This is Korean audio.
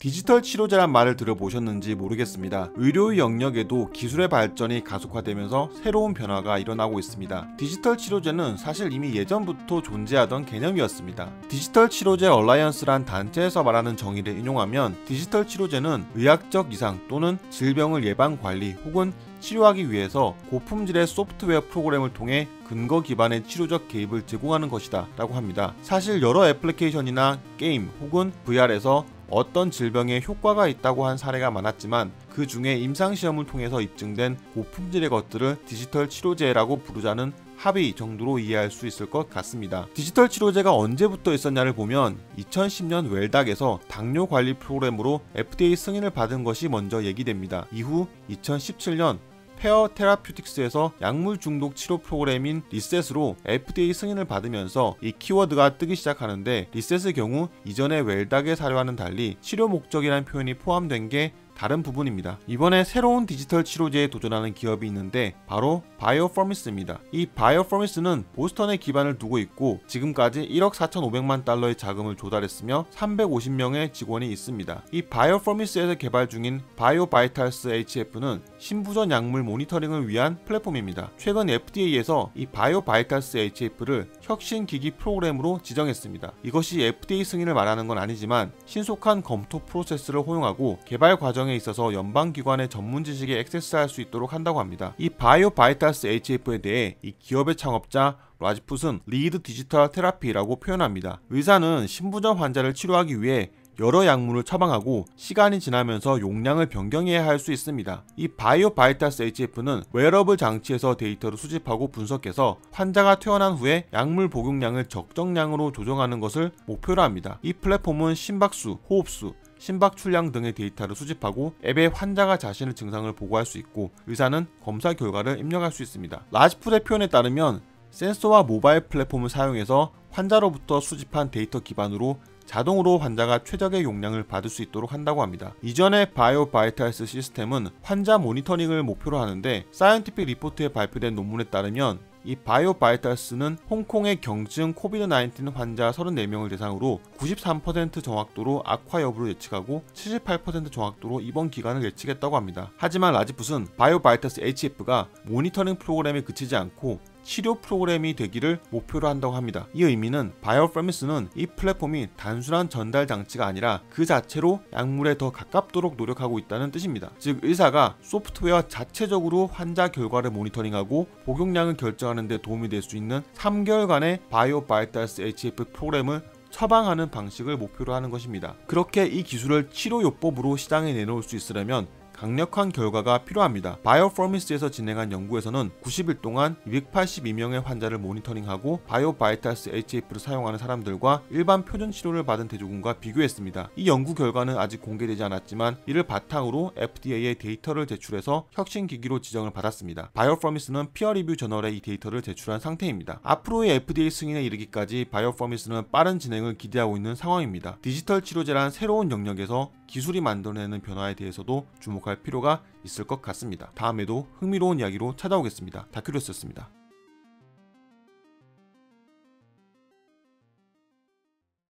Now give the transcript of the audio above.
디지털 치료제란 말을 들어보셨는지 모르겠습니다. 의료 영역에도 기술의 발전이 가속화되면서 새로운 변화가 일어나고 있습니다. 디지털 치료제는 사실 이미 예전부터 존재하던 개념이었습니다. 디지털 치료제 얼라이언스란 단체에서 말하는 정의를 인용하면 디지털 치료제는 의학적 이상 또는 질병을 예방 관리 혹은 치료하기 위해서 고품질의 소프트웨어 프로그램을 통해 근거 기반의 치료적 개입을 제공하는 것이다 라고 합니다. 사실 여러 애플리케이션이나 게임 혹은 VR에서 어떤 질병에 효과가 있다고 한 사례가 많았지만 그 중에 임상시험을 통해서 입증된 고품질의 것들을 디지털 치료제라고 부르자는 합의 정도로 이해할 수 있을 것 같습니다. 디지털 치료제가 언제부터 있었냐를 보면 2010년 웰닥에서 당뇨 관리 프로그램으로 FDA 승인을 받은 것이 먼저 얘기됩니다. 이후 2017년 페어 테라퓨틱스에서 약물 중독 치료 프로그램인 리셋으로 FDA 승인을 받으면서 이 키워드가 뜨기 시작하는데, 리셋의 경우 이전의 웰닥의 사료와는 달리 치료 목적이라는 표현이 포함된 게 다른 부분입니다. 이번에 새로운 디지털 치료제에 도전하는 기업이 있는데 바로 바이오포미스입니다. 이 바이오포미스는 보스턴에 기반을 두고 있고 지금까지 1억 4,500만 달러의 자금을 조달했으며 350명의 직원이 있습니다. 이 바이오포미스에서 개발 중인 바이오바이탈스 HF는 신부전 약물 모니터링을 위한 플랫폼입니다. 최근 FDA에서 이 바이오바이탈스 HF를 혁신기기 프로그램으로 지정했습니다. 이것이 FDA 승인을 말하는 건 아니지만 신속한 검토 프로세스를 허용하고 개발 과정에 있어서 연방기관의 전문 지식에 액세스할 수 있도록 한다고 합니다. 이 바이오바이탈스 HF에 대해 이 기업의 창업자 라지풋은 리드 디지털 테라피라고 표현합니다. 의사는 신부전 환자를 치료하기 위해 여러 약물을 처방하고 시간이 지나면서 용량을 변경해야 할 수 있습니다. 이 바이오바이탈스 HF는 웨어러블 장치에서 데이터를 수집하고 분석해서 환자가 퇴원한 후에 약물 복용량을 적정량으로 조정하는 것을 목표로 합니다. 이 플랫폼은 심박수, 호흡수, 심박 출량 등의 데이터를 수집하고 앱에 환자가 자신의 증상을 보고할 수 있고 의사는 검사 결과를 입력할 수 있습니다. 라지풋의 표현에 따르면 센서와 모바일 플랫폼을 사용해서 환자로부터 수집한 데이터 기반으로 자동으로 환자가 최적의 용량을 받을 수 있도록 한다고 합니다. 이전의 바이오바이탈스 시스템은 환자 모니터링을 목표로 하는데 사이언티픽 리포트에 발표된 논문에 따르면 이 바이오바이탈스는 홍콩의 경증 코비드-19 환자 34명을 대상으로 93% 정확도로 악화 여부를 예측하고 78% 정확도로 입원 기간을 예측했다고 합니다. 하지만 라지풋은 바이오바이탈스 HF가 모니터링 프로그램에 그치지 않고 치료 프로그램이 되기를 목표로 한다고 합니다. 이 의미는 바이오포미스는 이 플랫폼이 단순한 전달 장치가 아니라 그 자체로 약물에 더 가깝도록 노력하고 있다는 뜻입니다. 즉 의사가 소프트웨어 자체적으로 환자 결과를 모니터링하고 복용량을 결정하는 데 도움이 될 수 있는 3개월간의 바이오바이탈스 HF 프로그램을 처방하는 방식을 목표로 하는 것입니다. 그렇게 이 기술을 치료요법으로 시장에 내놓을 수 있으려면 강력한 결과가 필요합니다. 바이오포미스에서 진행한 연구에서는 90일 동안 282명의 환자를 모니터링하고 바이오바이탈스 HF를 사용하는 사람들과 일반 표준 치료를 받은 대조군과 비교했습니다. 이 연구 결과는 아직 공개되지 않았지만 이를 바탕으로 FDA에 데이터를 제출해서 혁신기기로 지정을 받았습니다. 바이오포미스는 피어리뷰 저널에 이 데이터를 제출한 상태입니다. 앞으로의 FDA 승인에 이르기까지 바이오포미스는 빠른 진행을 기대하고 있는 상황입니다. 디지털 치료제란 새로운 영역에서 기술이 만들어내는 변화에 대해서도 주목할 필요가 있을 것 같습니다. 다음에도 흥미로운 이야기로 찾아오겠습니다. 다큐리스였습니다.